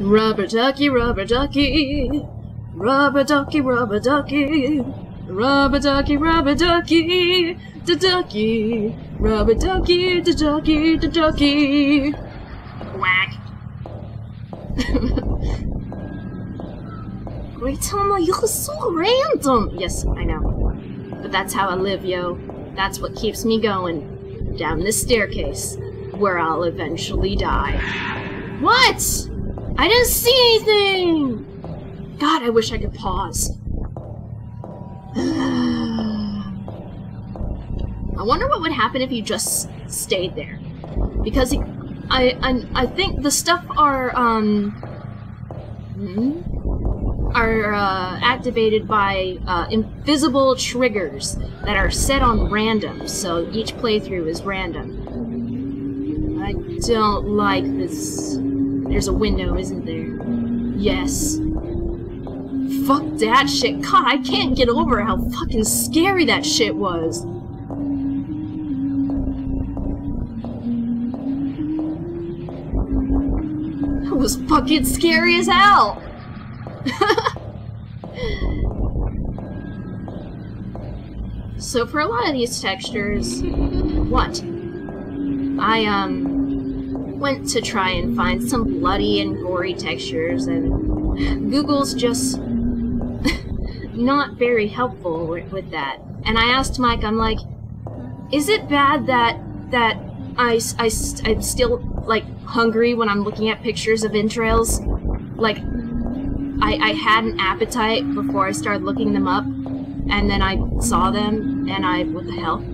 Rubber ducky, rubber ducky. Rubber ducky, rubber ducky. Rubber ducky, rubber ducky. Da ducky. Rubber ducky, da ducky, da ducky. Whack. Reitanna, you're so random! Yes, I know. But that's how I live, yo. That's what keeps me going. Down this staircase, where I'll eventually die. What? I didn't see anything! God, I wish I could pause. I wonder what would happen if you just stayed there. Because I think the stuff are activated by invisible triggers that are set on random, so each playthrough is random. I don't like this. There's a window, isn't there? Yes. Fuck that shit. God, I can't get over how fucking scary that shit was. That was fucking scary as hell. So for a lot of these textures, what? I went to try and find some bloody and gory textures, and Google's just not very helpful with that. And I asked Mike, I'm like, is it bad that I'm still like hungry when I'm looking at pictures of entrails? Like, I had an appetite before I started looking them up, and then I saw them, and what the hell?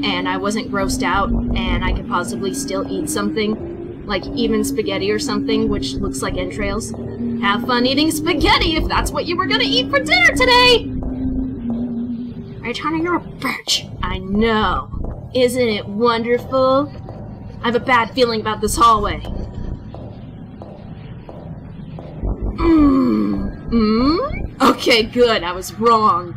And I wasn't grossed out, and I could possibly still eat something, like even spaghetti or something, which looks like entrails. Have fun eating spaghetti if that's what you were gonna eat for dinner today! Reitanna, you're a bitch. I know. Isn't it wonderful? I have a bad feeling about this hallway. Okay, good. I was wrong.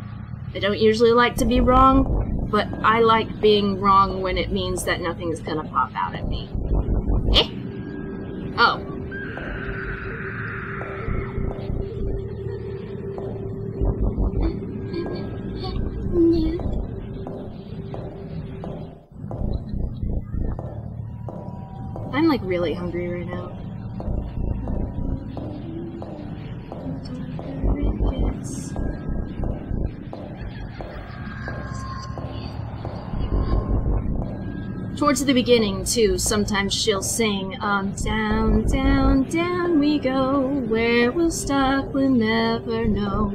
I don't usually like to be wrong, but I like being wrong when it means that nothing's gonna pop out at me. Eh? Oh. I'm like really hungry right now. Towards the beginning, too, sometimes she'll sing, down, down, down we go, where we'll stop, we'll never know.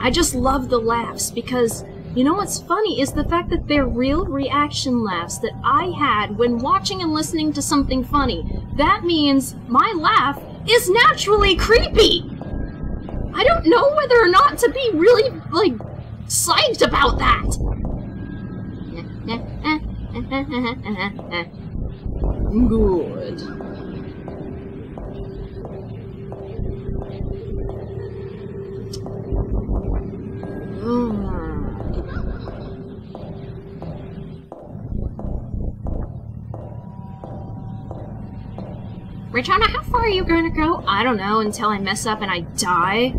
I just love the laughs, because, you know what's funny is the fact that they're real reaction laughs that I had when watching and listening to something funny. That means my laugh is naturally creepy! I don't know whether or not to be really, like, psyched about that! Good. Reitanna, how far are you gonna go? I don't know, until I mess up and I die.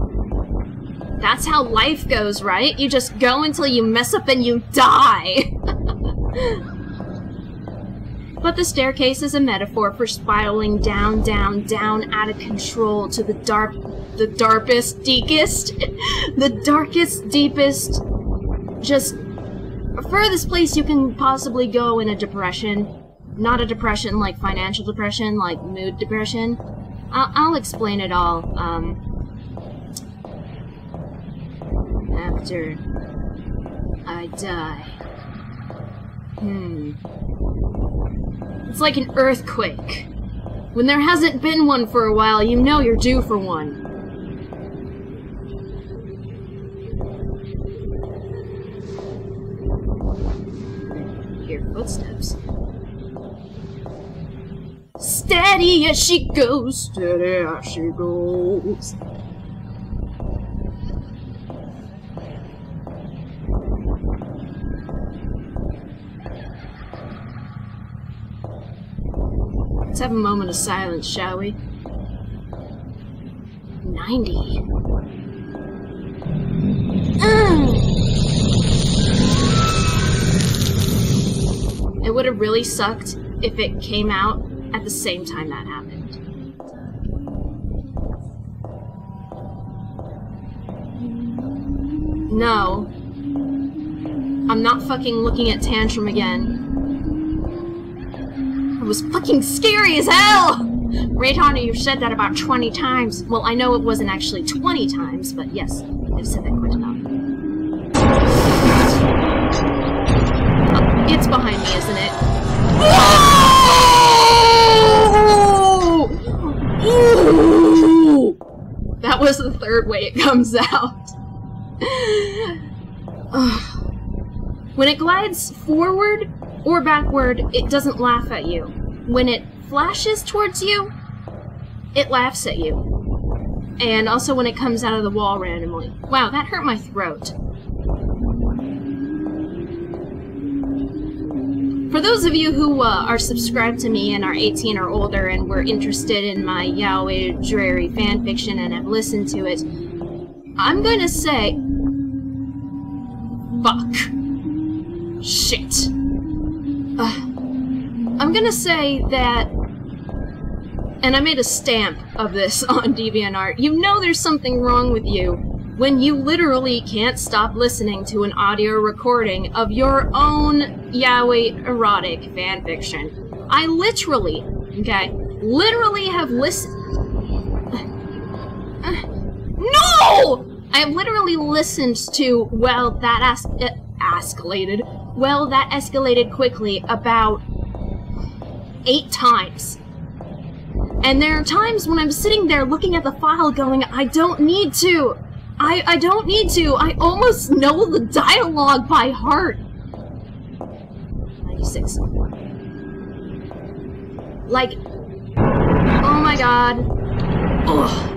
That's how life goes, right? You just go until you mess up and you die! But the staircase is a metaphor for spiraling down, down, down, out of control to the darkest, deepest, just furthest place you can possibly go in a depression. Not a depression like financial depression, like mood depression. I'll explain it all, after I die. It's like an earthquake. When there hasn't been one for a while, you know you're due for one. Hear footsteps. Steady as she goes, steady as she goes. Let's have a moment of silence, shall we? 90. It would have really sucked if it came out at the same time that happened. No. I'm not fucking looking at Tantrum again. It was fucking scary as hell! Reitanna, you've said that about 20 times. Well, I know it wasn't actually 20 times, but yes, I've said that quite enough. It's behind me, isn't it? Ooh! That was the third way it comes out. When it glides forward or backward, it doesn't laugh at you. When it flashes towards you, it laughs at you. And also when it comes out of the wall randomly. Wow, that hurt my throat. For those of you who are subscribed to me and are 18 or older and were interested in my yaoi dreary fanfiction and have listened to it, I'm going to say... Fuck. Shit. I'm gonna say that... And I made a stamp of this on DeviantArt. You know there's something wrong with you when you literally can't stop listening to an audio recording of your own yaoi erotic fanfiction. I literally, okay, literally have listened... No! I have literally listened to, well, that escalated quickly about 8 times. And there are times when I'm sitting there looking at the file going, I don't need to. I don't need to. I almost know the dialogue by heart. 96. Like, oh my god. Ugh.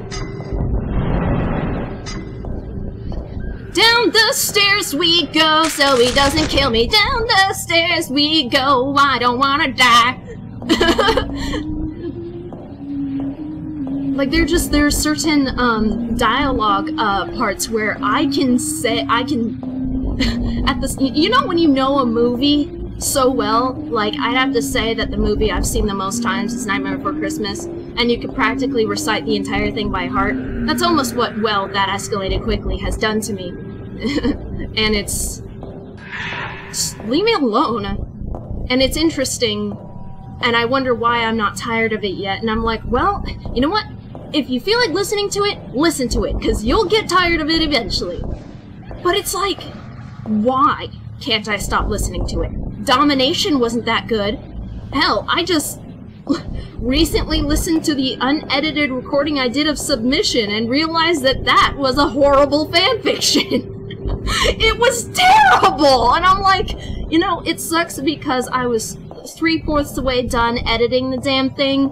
Down the stairs we go, so he doesn't kill me. Down the stairs we go, I don't wanna die. Like, there are certain, dialogue, parts where I can say, at this, you know when you know a movie so well, like, I'd have to say that the movie I've seen the most times is Nightmare Before Christmas, and you could practically recite the entire thing by heart. That's almost what, well, that escalated quickly has done to me. And it's... Just leave me alone. And it's interesting, and I wonder why I'm not tired of it yet, and I'm like, well, you know what? If you feel like listening to it, listen to it, because you'll get tired of it eventually. But it's like, why can't I stop listening to it? Domination wasn't that good. Hell, I just recently listened to the unedited recording I did of Submission and realized that that was a horrible fanfiction. It was terrible! And I'm like, you know, it sucks because I was 3/4 the way done editing the damn thing,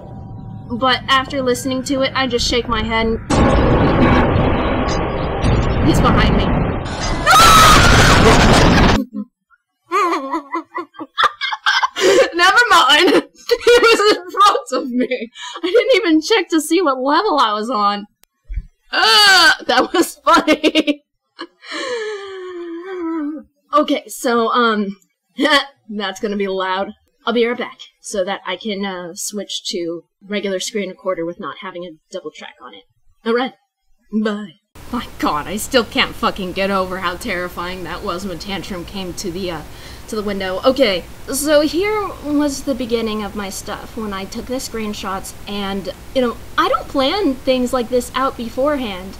but after listening to it, I just shake my head and... He's behind me. Never mind! He was in front of me! I didn't even check to see what level I was on. That was funny! Okay, so, that's gonna be loud. I'll be right back, so that I can, switch to regular screen recorder with not having a double track on it. Alright, bye. My god, I still can't fucking get over how terrifying that was when Tantrum came to the window. Okay, so here was the beginning of my stuff when I took the screenshots, and, you know, I don't plan things like this out beforehand.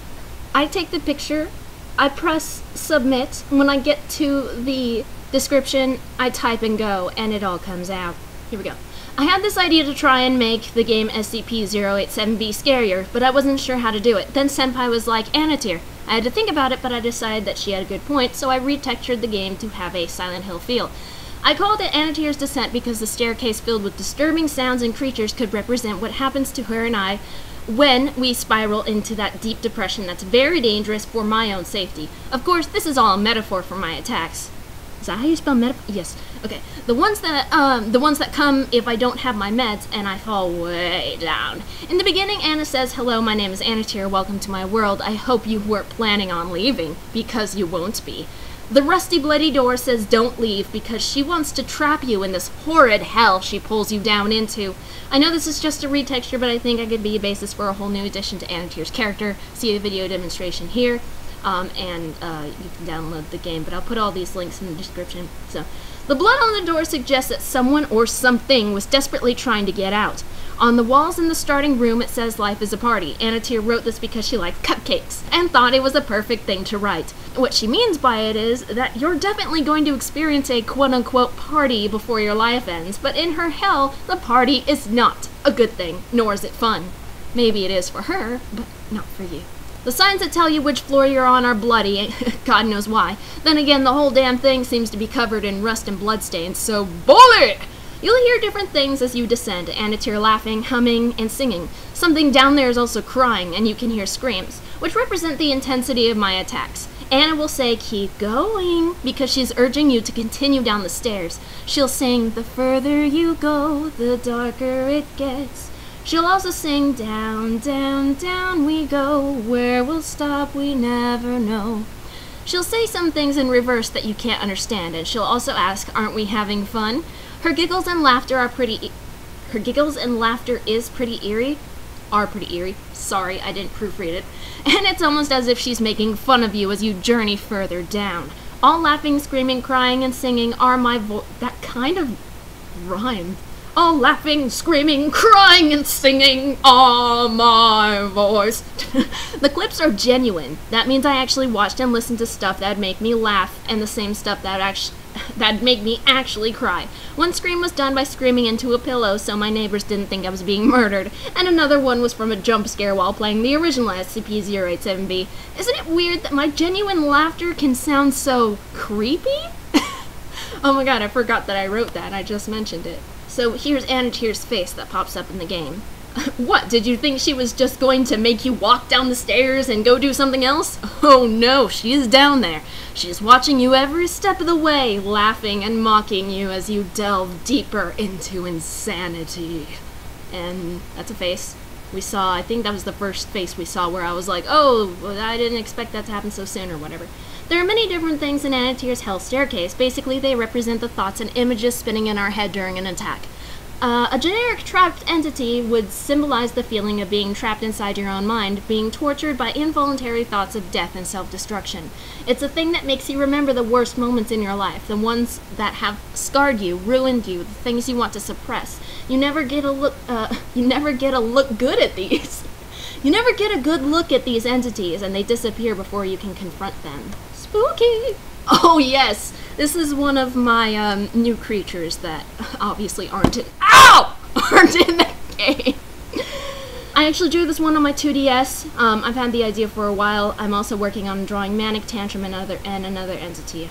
I take the picture, I press submit, and when I get to the description, I type and go, and it all comes out. Here we go. I had this idea to try and make the game SCP-087B scarier, but I wasn't sure how to do it. Then Senpai was like, Annatier. I had to think about it, but I decided that she had a good point, so I retextured the game to have a Silent Hill feel. I called it Annatier's Descent because the staircase filled with disturbing sounds and creatures could represent what happens to her and I when we spiral into that deep depression that's very dangerous for my own safety. Of course, this is all a metaphor for my attacks. Is that how you spell metaphor? Yes. Okay. The ones that come if I don't have my meds and I fall way down. In the beginning, Anna says, "Hello, my name is Annatier. Welcome to my world. I hope you weren't planning on leaving, because you won't be." The rusty, bloody door says, "Don't leave," because she wants to trap you in this horrid hell she pulls you down into. I know this is just a retexture, but I think I could be a basis for a whole new addition to Annatier's character. See a video demonstration here. You can download the game, but I'll put all these links in the description. So, the blood on the door suggests that someone or something was desperately trying to get out. On the walls in the starting room, it says "Life is a party." Annatier wrote this because she likes cupcakes and thought it was a perfect thing to write. What she means by it is that you're definitely going to experience a quote-unquote party before your life ends, but in her hell, the party is not a good thing, nor is it fun. Maybe it is for her, but not for you. The signs that tell you which floor you're on are bloody, God knows why. Then again, the whole damn thing seems to be covered in rust and bloodstains, so bully! You'll hear different things as you descend. Annatier laughing, humming, and singing. Something down there is also crying, and you can hear screams, which represent the intensity of my attacks. Anna will say, "Keep going," because she's urging you to continue down the stairs. She'll sing, "The further you go, the darker it gets." She'll also sing, "Down, down, down we go, where we'll stop we never know." She'll say some things in reverse that you can't understand, and she'll also ask, "Aren't we having fun?" Her giggles and laughter are pretty eerie. Sorry, I didn't proofread it. And it's almost as if she's making fun of you as you journey further down. All laughing, screaming, crying, and singing are my that kind of rhymed. All laughing, screaming, crying, and singing are my voice. The clips are genuine. That means I actually watched and listened to stuff that'd make me laugh, and the same stuff that'd make me actually cry. One scream was done by screaming into a pillow so my neighbors didn't think I was being murdered, and another one was from a jump scare while playing the original SCP-087B. Isn't it weird that my genuine laughter can sound so creepy? Oh my god, I forgot that I wrote that. I just mentioned it. So here's Annatier's face that pops up in the game. What, did you think she was just going to make you walk down the stairs and go do something else? Oh no, she is down there. She's watching you every step of the way, laughing and mocking you as you delve deeper into insanity. And that's a face we saw. I think that was the first face we saw where I was like, oh, well, I didn't expect that to happen so soon or whatever. There are many different things in Annatier's Hell Staircase. Basically, they represent the thoughts and images spinning in our head during an attack. A generic trapped entity would symbolize the feeling of being trapped inside your own mind, being tortured by involuntary thoughts of death and self-destruction. It's a thing that makes you remember the worst moments in your life, the ones that have scarred you, ruined you, the things you want to suppress. You never get a look good at these. You never get a good look at these entities, and they disappear before you can confront them. Spooky! Oh yes, this is one of my new creatures that obviously aren't in the game. I actually drew this one on my 2DS. I've had the idea for a while. I'm also working on drawing Manic Tantrum and another entity.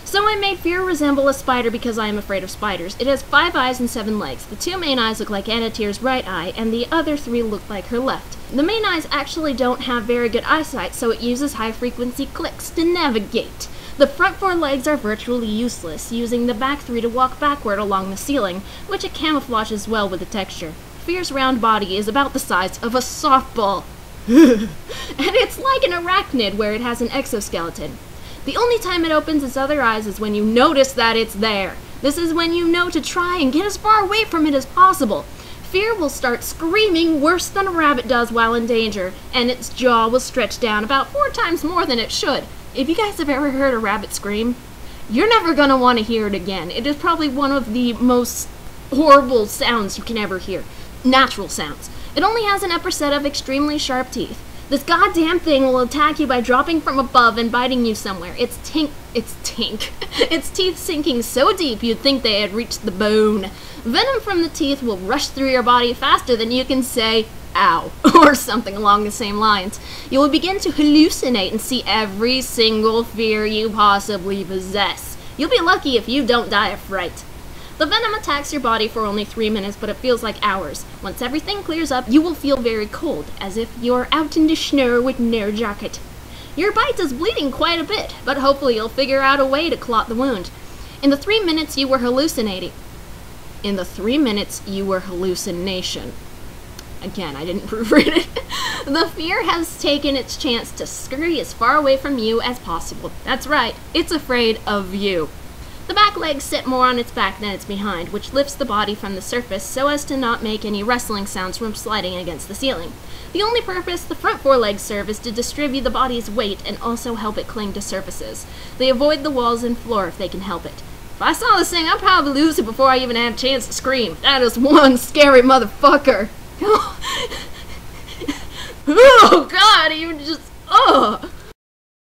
So I made Fear resemble a spider because I am afraid of spiders. It has 5 eyes and 7 legs. The 2 main eyes look like Annatier's right eye, and the other 3 look like her left. The main eyes actually don't have very good eyesight, so it uses high-frequency clicks to navigate. The front 4 legs are virtually useless, using the back 3 to walk backward along the ceiling, which it camouflages well with the texture. Fear's round body is about the size of a softball. And it's like an arachnid where it has an exoskeleton. The only time it opens its other eyes is when you notice that it's there. This is when you know to try and get as far away from it as possible. Fear will start screaming worse than a rabbit does while in danger, and its jaw will stretch down about 4 times more than it should. If you guys have ever heard a rabbit scream, you're never going to want to hear it again. It is probably one of the most horrible sounds you can ever hear. Natural sounds. It only has an upper set of extremely sharp teeth. This goddamn thing will attack you by dropping from above and biting you somewhere. Its teeth sinking so deep you'd think they had reached the bone. Venom from the teeth will rush through your body faster than you can say, ow, or something along the same lines. You will begin to hallucinate and see every single fear you possibly possess. You'll be lucky if you don't die of fright. The venom attacks your body for only 3 minutes, but it feels like hours. Once everything clears up, you will feel very cold, as if you're out in the snow with no jacket. Your bite is bleeding quite a bit, but hopefully you'll figure out a way to clot the wound. In the 3 minutes you were hallucinating. In the 3 minutes you were hallucination. Again, I didn't proofread it. The fear has taken its chance to scurry as far away from you as possible. That's right, it's afraid of you. The back legs sit more on its back than its behind, which lifts the body from the surface so as to not make any rustling sounds from sliding against the ceiling. The only purpose the front forelegs serve is to distribute the body's weight and also help it cling to surfaces. They avoid the walls and floor if they can help it. If I saw this thing, I'd probably lose it before I even had a chance to scream. That is one scary motherfucker. Oh God, even just, oh.